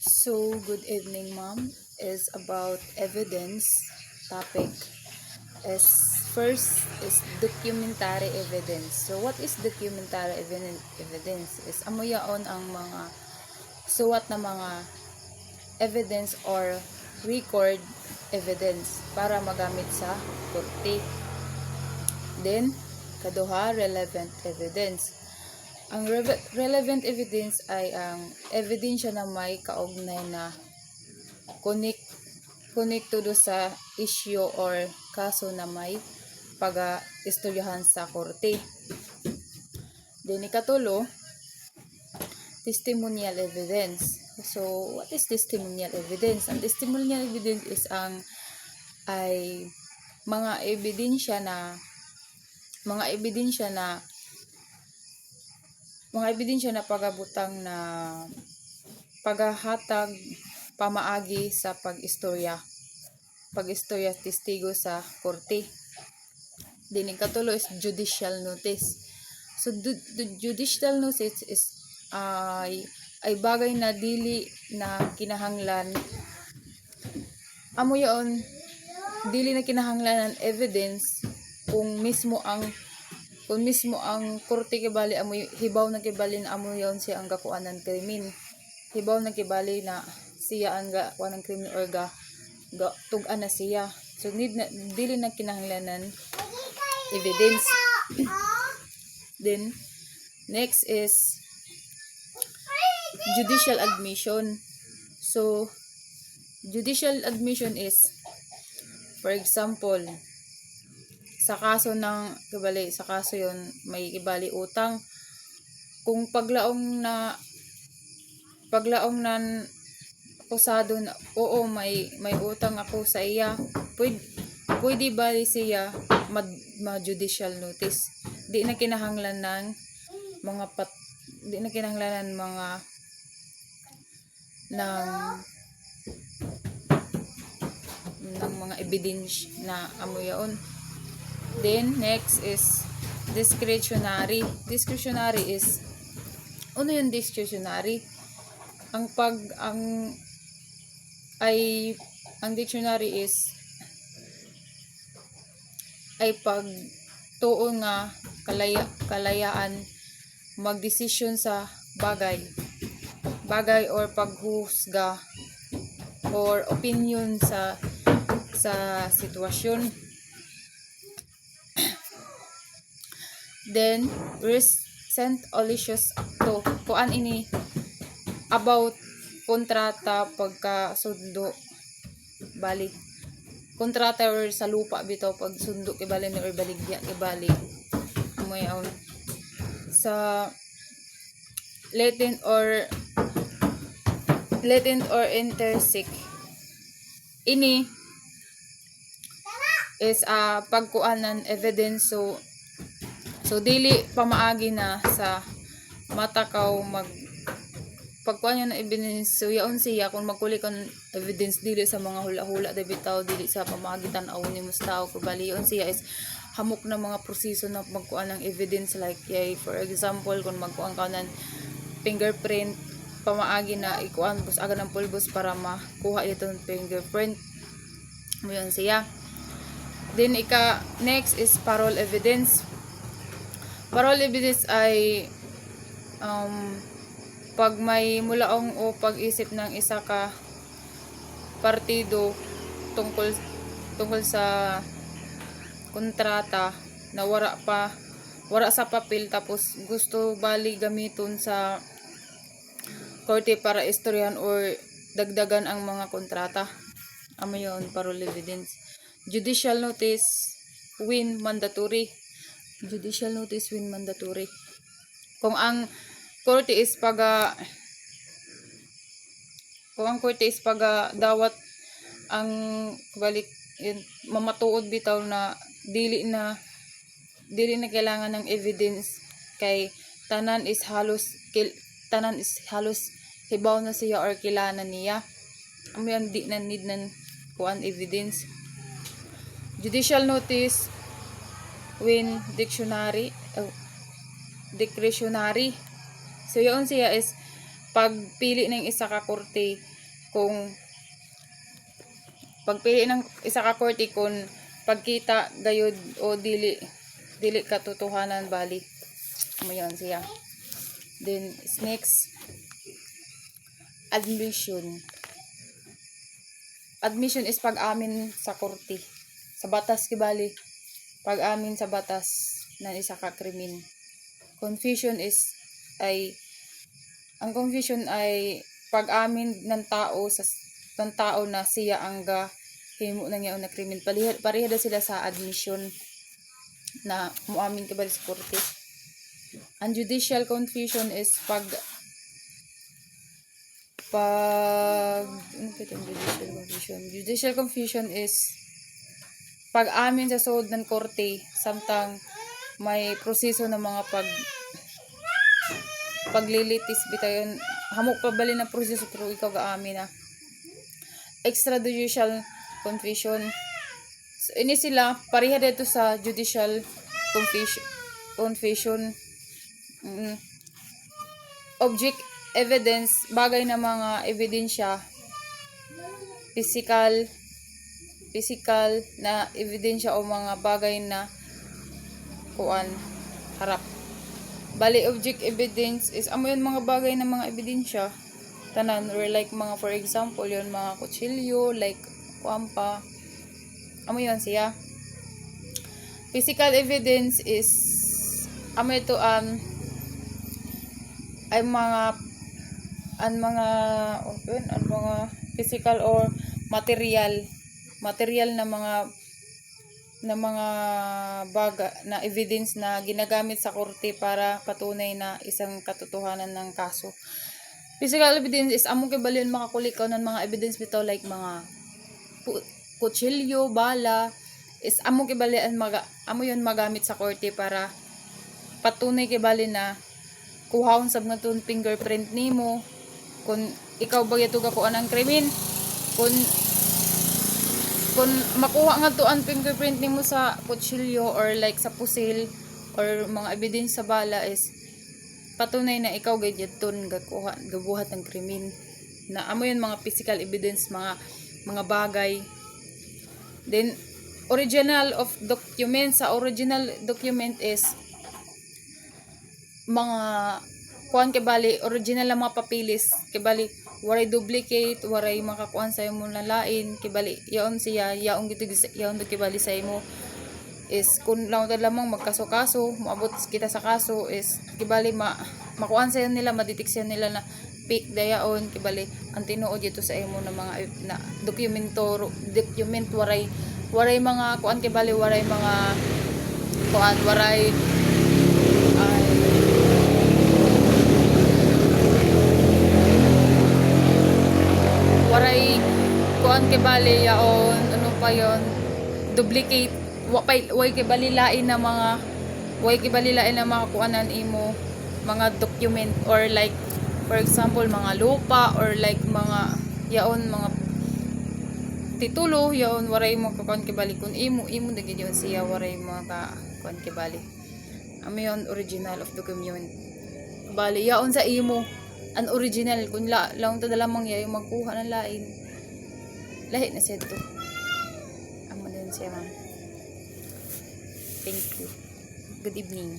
So, good evening, ma'am. Is about evidence topic. Is first is documentary evidence. So, what is documentary evidence? Is amuyaon ang mga suwat na mga evidence or record evidence para magamit sa korte. Then, kaduha, relevant evidence. Ang relevant evidence ay ang ebidensya na may kaugnay na connected sa issue or kaso na may pag-istoryahan sa korte. Then ikatulo, testimonial evidence. So, what is testimonial evidence? Ang testimonial evidence is ay mga ebidensya na pagabutang na paghahatag pamaagi sa pag-istorya testigo sa korte. Then ikatulo is judicial notice. So the judicial notice is ay bagay na dili na kinahanglan dili na kinahanglan ng evidence kung mismo ang korte kibali amoy hibaw na kibali na amoyon siya ang gakuan ng krimen. Hibaw na kibali na siya ang gakuan ng krimen or tugan na siya. So dili na kinahanglanan evidence. Then next is judicial admission. So judicial admission is, for example, sa kaso yon may kibali utang, kung paglaong nan akusado na oo may utang ako sa iya, pwede bali siya ma-judicial notice. Di na kinahanglan ng mga evidence na amuyaon. Then next is discretionary. Discretionary is ano yung discretionary? Ang dictionary is ay pagtuo nga kalayaan magdesisyon sa bagay or paghusga or opinion sa sitwasyon. Then recent olicious to kuan ini about kontrata pagkasundo balik kontrata or sa lupa bitaw pagsundo kibali ni or baligya kibali amoy sa latent or intersect ini is pagkuan ng evidence. So dili pamaagi na sa matakaw pagkuan niya ng evidence. So yaon siya kung magkuli kan evidence dili sa mga hula-hula bitaw, dili sa pamagitan aw ni mustaw kubali yon siya is hamok na mga proseso na magkuan ng evidence, like for example kung magkuan ka ng fingerprint, pamaagi na ikuan bus aga ng pulbos para makuha itong fingerprint mo yon siya. Then next is parole evidence. Parole evidence ay pag may mulaong o pag-isip ng isa ka partido tungkol sa kontrata na wala sa papel, tapos gusto bali gamiton sa korte para istoryahan or dagdagan ang mga kontrata. Amo yun, parole evidence. Judicial notice when mandatory. Judicial notice when mandatory. Kung ang korte is dawat ang balik yun, mamatuod bitaw na dili na kailangan ng evidence kay tanan is halos hibaw na siya or kilala niya, amoy di na need ng kuan evidence. Judicial notice when discretionary. So yun siya is pagpili ng isa ka korte kung pagpili ng isa ka korte kung pagkita gayud o dili katotohanan bali. Mayon siya. Then next, admission. Admission is pag-amin sa korte. Sa batas kibali. Pag-amin sa batas ng isa ka krimen. Confession is ang confession ay pag-amin ng tao na siya ang himo na niya na krimen. Pareha sila sa admission na muamin kibali sa korte. Ang judicial confession is ano ba itong judicial confession? Judicial confession is pag-amin sa sod ng korte samtang may proseso ng mga paglilitis bitayon hamok pa bali na proseso pero ikaw gaamin na. Extrajudicial confession, so ini sila pareha dito sa judicial confession. Object evidence, bagay na mga ebidensya, physical na ebidensya o mga bagay na harap. Bali object evidence is amo yun mga bagay na mga ebidensya tanan, or like mga for example yun mga kutsilyo, like pa amo yun siya. Physical evidence is amo ito ay mga physical or material na mga baga na evidence na ginagamit sa korte para patunay na isang katotohanan ng kaso. Physical evidence is among kibalion makakulikaw ng mga evidence bitaw like mga kutsilyo, bala is among kibalion amo yun magamit sa korte para patunay kibali na kuhaon sab nga tun fingerprint nimo kung ikaw ba yato ka kuan ang krimen, kung makuha nga to ang fingerprint nimo sa kutsilyo or like sa pusil or mga evidence sa bala is patunay na ikaw gayadton gabuhat ng krimen na amo yun mga physical evidence, mga bagay. Then original of document, sa original document is mga kuan kibali original lang mga papilis kibali waray duplicate, waray makakuan sa imo na lain kibali yaon siya yaon kibali sa imo is kung lang lamang magkaso-kaso moabot kita sa kaso is kibali makuan sa nila, madetiksyon nila na fake dayaon kibali ang tinuod dito sa imo na mga na document waray mga kuan kibali waray mga kuan waray kuan kibali yaon ano pa yon duplicate way kibali lain na mga kuanan imo mga document or like for example mga lupa or like mga yaon mga titulo yaon waray mo kuan kibali kun imo dagid yon siya waray mga kuan kibali amo yon original of document bali yaon sa imo an original kun lang ta lamang yayo magkuha ng lain lahi na siya to amo din siya ma'am. Thank you. Good evening.